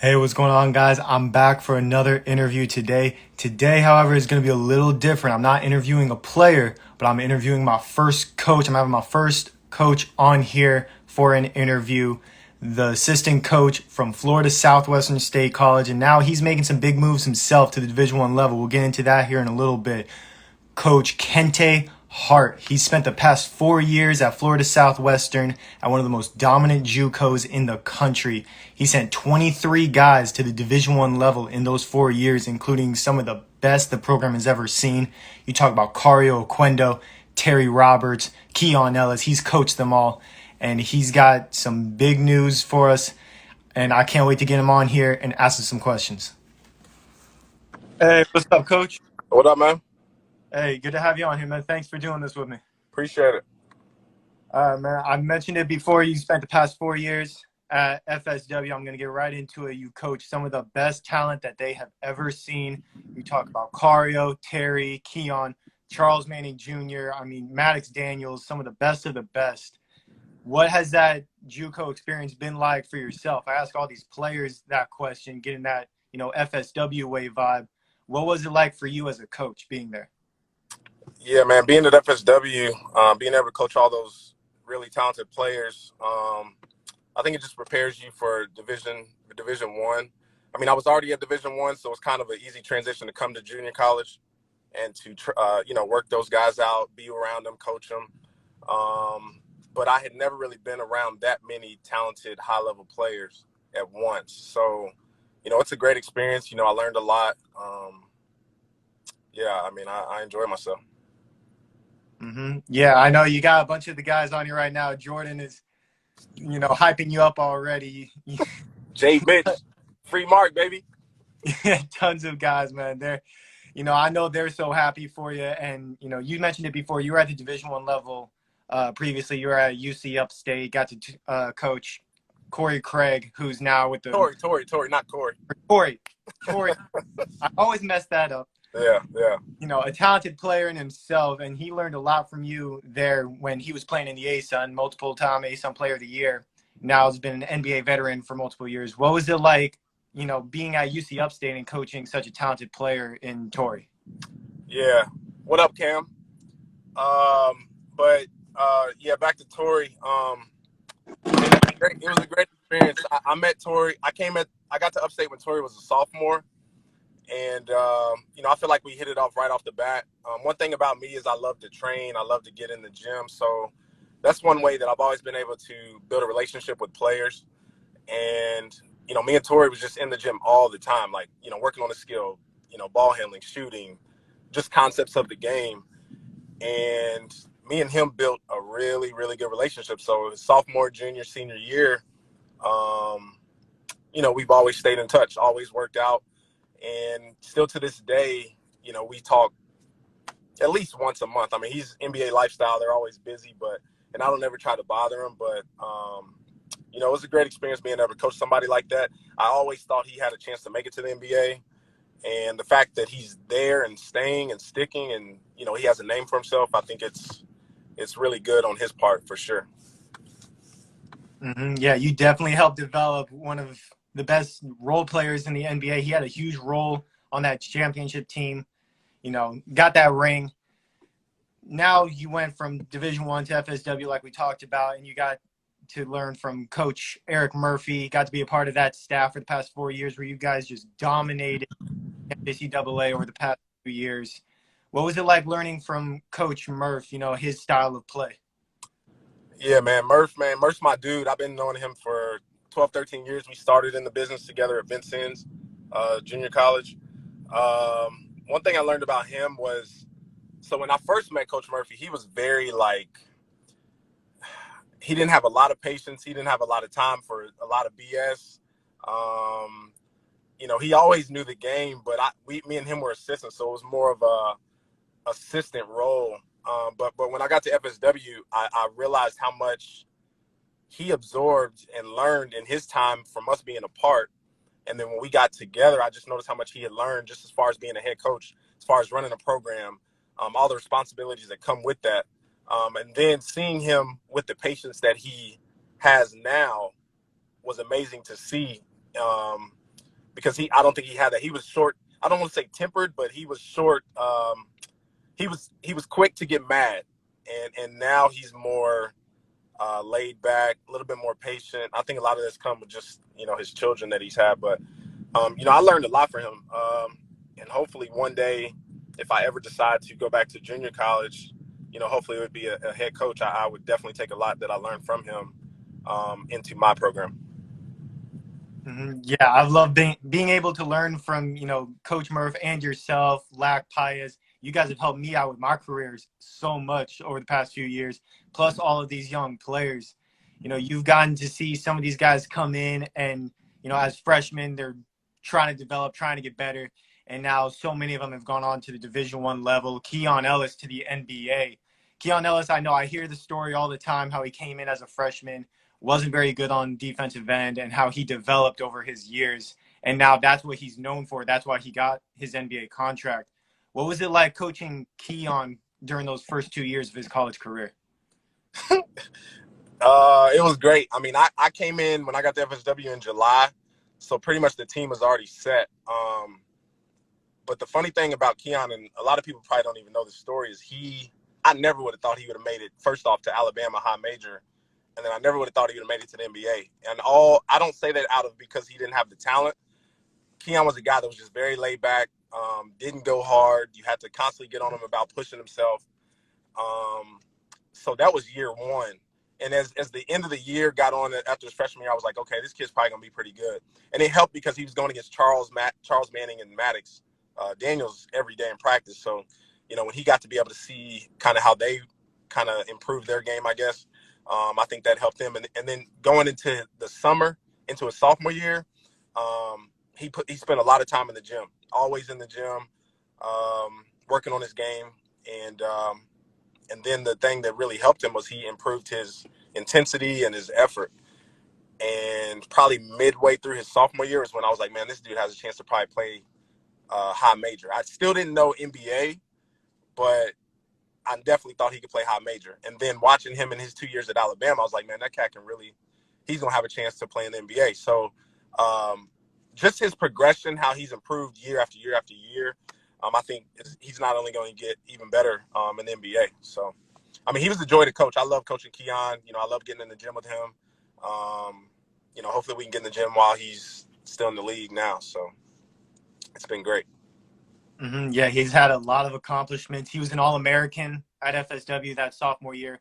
Hey, what's going on, guys? I'm back for another interview today. Today, however, is going to be a little different. I'm not interviewing a player, but I'm interviewing my first coach. I'm having my first coach on here for an interview, the assistant coach from Florida Southwestern State College, and now he's making some big moves himself to the Division I level. We'll get into that here in a little bit. Coach Kente Hart. He spent the past 4 years at Florida Southwestern at one of the most dominant JUCOs in the country. He sent 23 guys to the Division I level in those 4 years, including some of the best the program has ever seen. You talk about Cario Oquendo, Terry Roberts, Keon Ellis. He's coached them all, and he's got some big news for us, and I can't wait to get him on here and ask him some questions. Hey, what's up, Coach? What up, man? Hey, good to have you on here, man. Thanks for doing this with me. Appreciate it. Man, I mentioned it before. You spent the past 4 years at FSW. I'm going to get right into it. You coach some of the best talent that they have ever seen. You talk about Cario, Terry, Keon, Charles Manning Jr., Maddox Daniels, some of the best of the best. What has that JUCO experience been like for yourself? I ask all these players that question, getting that, FSW way vibe. What was it like for you as a coach being there? Yeah, man. Being at FSW, being able to coach all those really talented players, I think it just prepares you for Division One. I was already at Division One, so it's kind of an easy transition to come to junior college and to work those guys out, be around them, coach them. But I had never really been around that many talented, high-level players at once. So, it's a great experience. I learned a lot. I enjoy myself. Yeah, I know you got a bunch of the guys on here right now. Jordan is, hyping you up already. Jay Mitch, free mark, baby. Tons of guys, man. I know they're so happy for you. And, you mentioned it before. You were at the Division I level previously. You were at UC Upstate, got to coach Corey Craig, who's now with the Tory, not Corey. Corey. I always mess that up. Yeah. A talented player in himself, and he learned a lot from you there when he was playing in the ASUN, multiple-time ASUN Player of the Year. Now he's been an NBA veteran for multiple years. What was it like, being at UC Upstate and coaching such a talented player in Torrey? Yeah. What up, Cam? Back to Tory. It was a great experience. I met Tory. I got to Upstate when Tory was a sophomore. And, I feel like we hit it off right off the bat. One thing about me is I love to train. I love to get in the gym. So that's one way that I've always been able to build a relationship with players. And, me and Tori was just in the gym all the time, like, working on the skill, ball handling, shooting, just concepts of the game. And me and him built a really, really good relationship. So his sophomore, junior, senior year, we've always stayed in touch, always worked out. And still to this day, we talk at least once a month. He's NBA lifestyle. They're always busy, and I don't ever try to bother him. But, it was a great experience being able to coach somebody like that. I always thought he had a chance to make it to the NBA. And the fact that he's there and staying and sticking and, he has a name for himself, I think it's really good on his part for sure. Yeah, you definitely helped develop one of the best role players in the NBA. He had a huge role on that championship team, got that ring. Now you went from Division I to FSW like we talked about, and you got to learn from Coach Eric Murphy, got to be a part of that staff for the past 4 years where you guys just dominated NCAA over the past 2 years. What was it like learning from Coach Murph, his style of play? Yeah, Murph's my dude. I've been knowing him for 12, 13 years. We started in the business together at Vincennes Junior College. One thing I learned about him was, so when I first met Coach Murphy, he was very he didn't have a lot of patience. He didn't have a lot of time for a lot of BS. He always knew the game, but me and him were assistants, so it was more of a assistant role. But when I got to FSW, I realized how much he absorbed and learned in his time from us being apart. And then when we got together, I just noticed how much he had learned just as far as being a head coach, as far as running a program, all the responsibilities that come with that. And then seeing him with the patience that he has now was amazing to see. because I don't think he had that. He was short. I don't want to say tempered, but he was short. He was quick to get mad, and now he's more laid back, a little bit more patient. I think a lot of this comes with just his children that he's had, but I learned a lot from him, and hopefully one day, if I ever decide to go back to junior college, hopefully it would be a head coach. I would definitely take a lot that I learned from him into my program. Yeah, I've loved being able to learn from Coach Murph and yourself, Lack Pius. You guys have helped me out with my careers so much over the past few years. Plus all of these young players. You've gotten to see some of these guys come in and as freshmen they're trying to develop, trying to get better, and now so many of them have gone on to the Division I level. Keon Ellis to the NBA. Keon Ellis, I hear the story all the time how he came in as a freshman, wasn't very good on defensive end, and how he developed over his years. And now that's what he's known for. That's why he got his NBA contract. What was it like coaching Keon during those first 2 years of his college career? It was great. I mean, I came in when I got to FSW in July, so pretty much the team was already set. But the funny thing about Keon, and a lot of people probably don't even know the story, is I never would have thought he would have made it, first off, to Alabama high major, and then I never would have thought he would have made it to the NBA. And I don't say that out of because he didn't have the talent. Keon was a guy that was just very laid back, didn't go hard. You had to constantly get on him about pushing himself. So that was year one. And as the end of the year got on after his freshman year, I was like, okay, this kid's probably going to be pretty good. And it helped because he was going against Charles Manning and Maddox Daniels every day in practice. So, when he got to be able to see kind of how they kind of improved their game, I guess, I think that helped him. And then going into the summer, into his sophomore year, he spent a lot of time in the gym, always in the gym, working on his game. And then the thing that really helped him was he improved his intensity and his effort. And probably midway through his sophomore year is when I was like, man, this dude has a chance to probably play high major. I still didn't know NBA, but I definitely thought he could play high major. And then watching him in his 2 years at Alabama, I was like, man, that cat he's going to have a chance to play in the NBA. So just his progression, how he's improved year after year after year, I think he's not only going to get even better in the NBA. So, I mean, he was a joy to coach. I love coaching Keon. I love getting in the gym with him. Hopefully we can get in the gym while he's still in the league now. So it's been great. Yeah, he's had a lot of accomplishments. He was an All-American at FSW that sophomore year.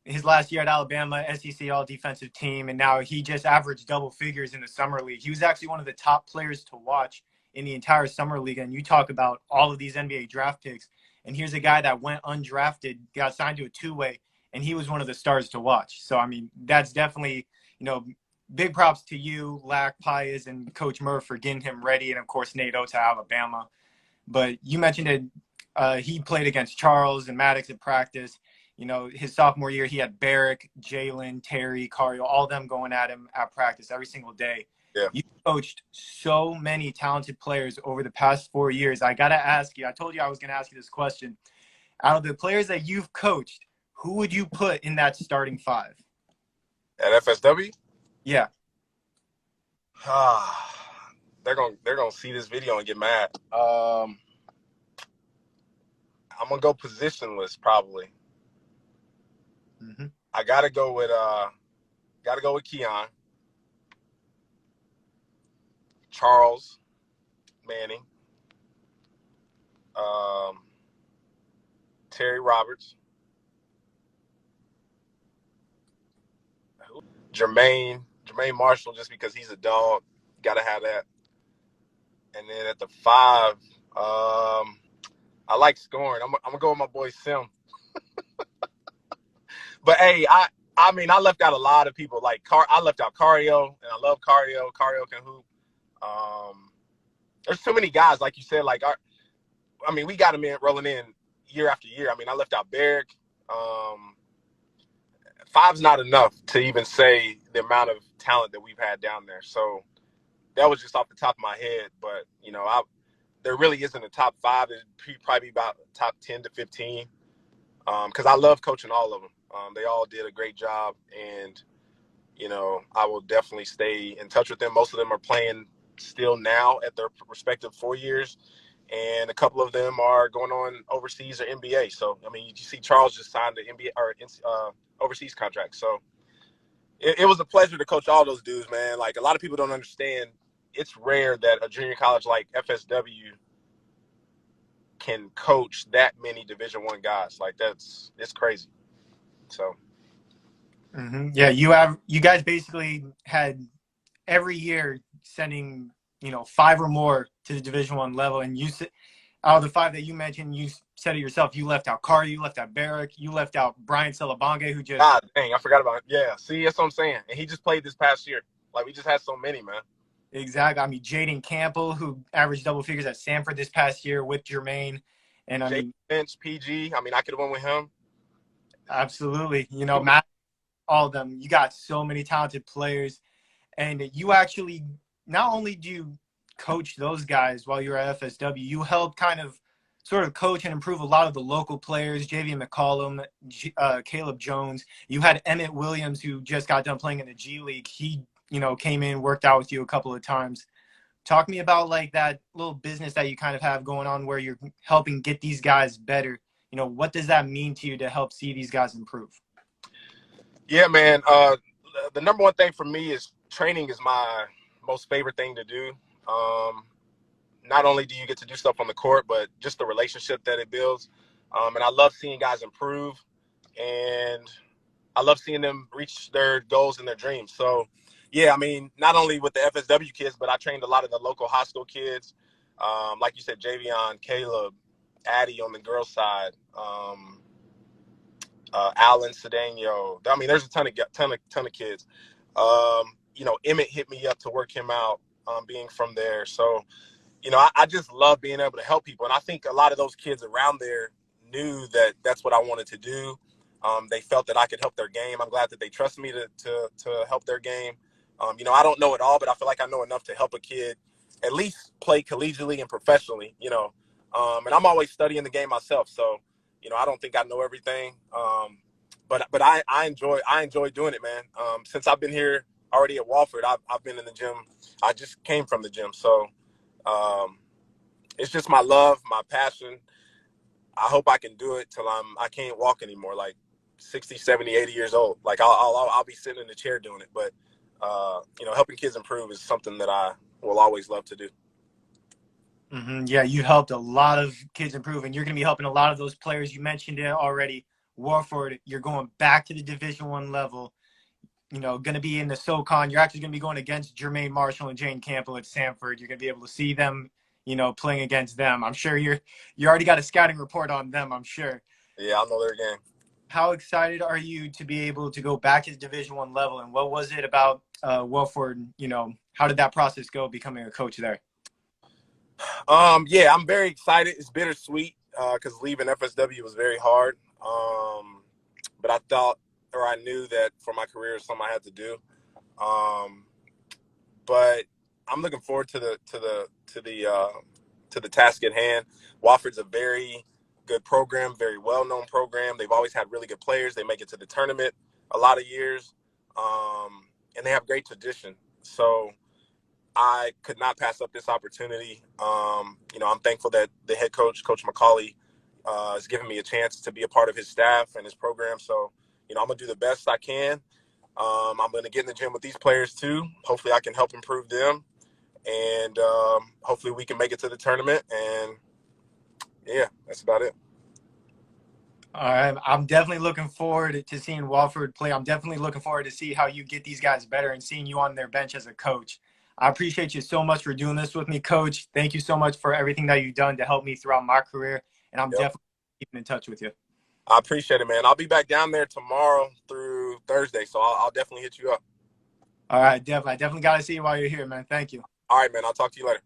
His last year at Alabama, SEC All-Defensive Team, and now he just averaged double figures in the summer league. He was actually one of the top players to watch in the entire summer league. And you talk about all of these NBA draft picks, and here's a guy that went undrafted, got signed to a two-way, and he was one of the stars to watch. So, I mean, that's definitely, big props to you, Lack, Pius, and Coach Murph for getting him ready, and, of course, Nato to Alabama. But you mentioned that he played against Charles and Maddox at practice. His sophomore year, he had Barrick, Jalen, Terry, Cario, all of them going at him at practice every single day. Yeah. You coached so many talented players over the past 4 years. I got to ask you, I told you I was going to ask you this question. Out of the players that you've coached, who would you put in that starting five? At FSW? Yeah. They're gonna see this video and get mad. I'm gonna go positionless probably. Mm-hmm. I gotta go with Keon, Charles Manning, Terry Roberts, Jermaine Marshall, just because he's a dog. Gotta have that. And then at the 5, I like scoring. I'm gonna go with my boy Sim. But hey, I mean, I left out a lot of people. Like I left out Cario, and I love Cario. Cario can hoop. There's too many guys, like you said. We got him rolling in year after year. I mean, I left out Barrick. 5's not enough to even say the amount of talent that we've had down there. So that was just off the top of my head. But there really isn't a top 5. It'd probably be about top 10 to 15. Because I love coaching all of them. They all did a great job, and I will definitely stay in touch with them. Most of them are playing still now at their respective 4 years, and a couple of them are going on overseas or NBA. So I mean, you see Charles just signed the NBA or overseas contract. So it was a pleasure to coach all those dudes, man. Like, a lot of people don't understand. It's rare that a junior college like FSW can coach that many Division I guys. Like, it's crazy. So Yeah, you guys basically had every year sending, 5 or more to the Division I level, and out of the 5 that you mentioned, you said it yourself. You left out Carter, you left out Barrick, you left out Brian Salabange, who just God dang, I forgot about it. Yeah, see, that's what I'm saying. And he just played this past year. Like, we just had so many, man. exactly. I mean, Jaden Campbell, who averaged double figures at Sanford this past year with Jermaine, and I Jake mean, Finch, PG. I mean, I could have went with him. absolutely. Matt, all of them. You got so many talented players, and you actually not only do you coach those guys while you're at FSW, you help kind of sort of coach and improve a lot of the local players, JV McCollum, Caleb Jones. You had Emmett Williams, who just got done playing in the G League. He, came in, worked out with you a couple of times. Talk to me about like that little business that you kind of have going on where you're helping get these guys better. What does that mean to you to help see these guys improve? Yeah, man. The number one thing for me is training is my most favorite thing to do. Not only do you get to do stuff on the court, but just the relationship that it builds. And I love seeing guys improve, and I love seeing them reach their goals and their dreams. So, yeah, I mean, not only with the FSW kids, but I trained a lot of the local high school kids. Like you said, Javion, Caleb, Addie on the girls' side, Alan Cedeno. I mean, there's a ton of kids. Emmett hit me up to work him out, being from there. So, I just love being able to help people. And I think a lot of those kids around there knew that that's what I wanted to do. They felt that I could help their game. I'm glad that they trust me to help their game. I don't know it all, but I feel like I know enough to help a kid at least play collegiately and professionally, and I'm always studying the game myself. So, I don't think I know everything. But I enjoy doing it, man. Since I've been here already at Wofford, I've been in the gym. I just came from the gym. So, it's just my love, my passion. I hope I can do it till I can't walk anymore, like 60, 70, 80 years old. Like, I'll be sitting in the chair doing it. But helping kids improve is something that I will always love to do. Yeah, you helped a lot of kids improve, and you're going to be helping a lot of those players. You mentioned it already. Wofford, you're going back to the Division I level. Going to be in the SoCon. You're actually going to be going against Jermaine Marshall and Jane Campbell at Sanford. You're going to be able to see them, playing against them. I'm sure you already got a scouting report on them, I'm sure. Yeah, I know their game. How excited are you to be able to go back to the Division I level, and what was it about Wofford? How did that process go, becoming a coach there? Yeah, I'm very excited. It's bittersweet because leaving FSW was very hard. But I thought, or I knew that for my career, it's something I had to do. But I'm looking forward to the task at hand. Wofford's a very good program, very well-known program. They've always had really good players. They make it to the tournament a lot of years, and they have great tradition. So I could not pass up this opportunity. I'm thankful that the head coach, Coach McCauley, has given me a chance to be a part of his staff and his program. So, I'm going to do the best I can. I'm going to get in the gym with these players too. Hopefully I can help improve them. And hopefully we can make it to the tournament. And, yeah, that's about it. All right. I'm definitely looking forward to seeing Wofford play. I'm definitely looking forward to see how you get these guys better and seeing you on their bench as a coach. I appreciate you so much for doing this with me, Coach. Thank you so much for everything that you've done to help me throughout my career. And I'm definitely keeping in touch with you. I appreciate it, man. I'll be back down there tomorrow through Thursday, so I'll definitely hit you up. All right, definitely. I definitely got to see you while you're here, man. Thank you. All right, man. I'll talk to you later.